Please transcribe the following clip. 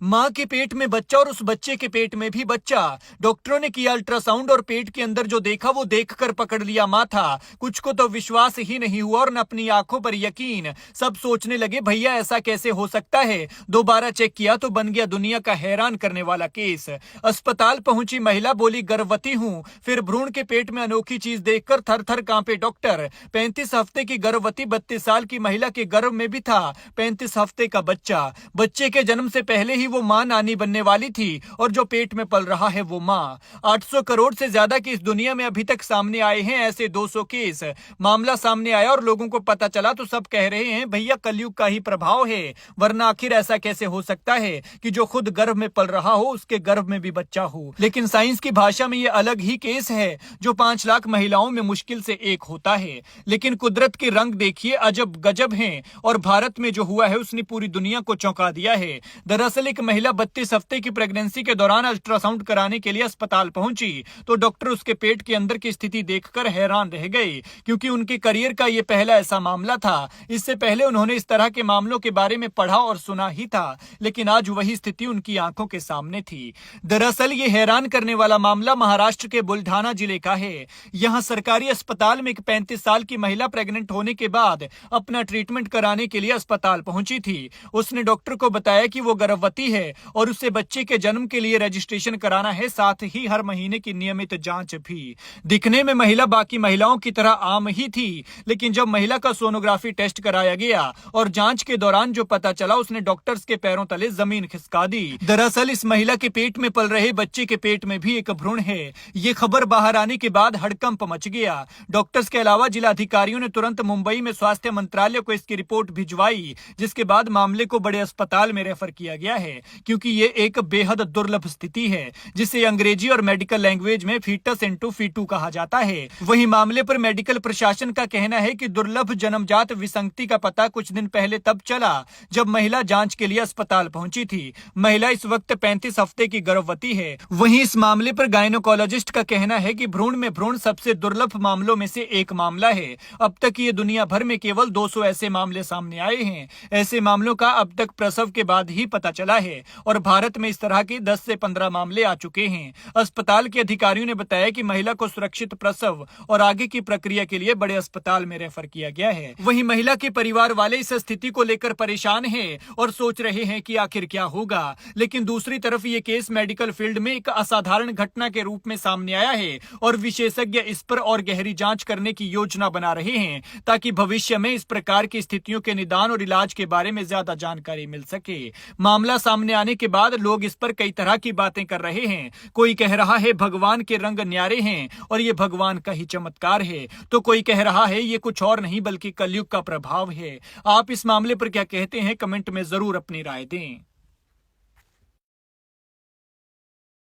माँ के पेट में बच्चा और उस बच्चे के पेट में भी बच्चा। डॉक्टरों ने किया अल्ट्रासाउंड और पेट के अंदर जो देखा वो देखकर पकड़ लिया माथा। कुछ को तो विश्वास ही नहीं हुआ और न अपनी आंखों पर यकीन। सब सोचने लगे भैया ऐसा कैसे हो सकता है। दोबारा चेक किया तो बन गया दुनिया का हैरान करने वाला केस। अस्पताल पहुंची महिला बोली गर्भवती हूं। फिर भ्रूण के पेट में अनोखी चीज देखकर थर थर कांपे डॉक्टर। 35 हफ्ते की गर्भवती 32 साल की महिला के गर्भ में भी था 35 हफ्ते का बच्चा। बच्चे के जन्म से पहले ही वो मां नानी बनने वाली थी और जो पेट में पल रहा है वो मां। 800 करोड़ से ज्यादा की इस दुनिया में अभी तक सामने आए हैं ऐसे 200 केस। मामला सामने आया और लोगों को पता चला तो सब कह रहे हैं भैया कलयुग का ही प्रभाव है, वरना आखिर ऐसा कैसे हो सकता है कि जो खुद गर्भ में पल रहा हो उसके गर्भ में भी बच्चा हो। लेकिन साइंस की भाषा में ये अलग ही केस है जो 5 लाख महिलाओं में मुश्किल से एक होता है। लेकिन कुदरत के रंग देखिए अजब गजब हैं और भारत में जो हुआ है उसने पूरी दुनिया को चौंका दिया है। दरअसल एक महिला 32 हफ्ते की प्रेगनेंसी के दौरान अल्ट्रासाउंड कराने के लिए अस्पताल पहुंची तो डॉक्टर उसके पेट के अंदर की स्थिति देखकर हैरान रह गए, क्योंकि उनके करियर का यह पहला ऐसा मामला था। इससे पहले उन्होंने इस तरह के मामलों के बारे में पढ़ा और सुना ही था, लेकिन आज वही स्थिति उनकी आंखों के सामने थी। दरअसल ये हैरान करने वाला मामला महाराष्ट्र के बुल्ढाना जिले का है। यहाँ सरकारी अस्पताल में एक 35 साल की महिला प्रेग्नेंट होने के बाद अपना ट्रीटमेंट कराने के लिए अस्पताल पहुंची थी। उसने डॉक्टर को बताया कि वो गर्भवती है और उसे बच्चे के जन्म के लिए रजिस्ट्रेशन कराना है, साथ ही हर महीने की नियमित जांच भी। दिखने में महिला बाकी महिलाओं की तरह आम ही थी, लेकिन जब महिला का सोनोग्राफी टेस्ट कराया गया और जांच के दौरान जो पता चला उसने डॉक्टर्स के पैरों तले जमीन खिसका दी। दरअसल इस महिला के पेट में पल रहे बच्चे के पेट में भी एक भ्रूण है। ये खबर बाहर आने के बाद हड़कंप मच गया। डॉक्टर्स के अलावा जिला अधिकारियों ने तुरंत मुंबई में स्वास्थ्य मंत्रालय को इसकी रिपोर्ट भिजवाई, जिसके बाद मामले को बड़े अस्पताल में रेफर किया गया है, क्योंकि ये एक बेहद दुर्लभ स्थिति है जिसे अंग्रेजी और मेडिकल लैंग्वेज में फीटस इनटू फीटू कहा जाता है। वहीं मामले पर मेडिकल प्रशासन का कहना है कि दुर्लभ जन्मजात विसंगति का पता कुछ दिन पहले तब चला जब महिला जांच के लिए अस्पताल पहुंची थी। महिला इस वक्त 35 हफ्ते की गर्भवती है। वहीं इस मामले पर गायनोकोलॉजिस्ट का कहना है कि भ्रूण में भ्रूण सबसे दुर्लभ मामलों में से एक मामला है। अब तक ये दुनिया भर में केवल 200 ऐसे मामले सामने आए हैं। ऐसे मामलों का अब तक प्रसव के बाद ही पता चला है और भारत में इस तरह के 10 से 15 मामले आ चुके हैं। अस्पताल के अधिकारियों ने बताया कि महिला को सुरक्षित प्रसव और आगे की प्रक्रिया के लिए बड़े अस्पताल में रेफर किया गया है। वहीं महिला के परिवार वाले इस स्थिति को लेकर परेशान हैं और सोच रहे हैं कि आखिर क्या होगा। लेकिन दूसरी तरफ ये केस मेडिकल फील्ड में एक असाधारण घटना के रूप में सामने आया है और विशेषज्ञ इस पर और गहरी जांच करने की योजना बना रहे हैं ताकि भविष्य में इस प्रकार की स्थितियों के निदान और इलाज के बारे में ज्यादा जानकारी मिल सके। मामला सामने आने के बाद लोग इस पर कई तरह की बातें कर रहे हैं। कोई कह रहा है भगवान के रंग न्यारे हैं और ये भगवान का ही चमत्कार है, तो कोई कह रहा है ये कुछ और नहीं बल्कि कलयुग का प्रभाव है। आप इस मामले पर क्या कहते हैं, कमेंट में जरूर अपनी राय दें।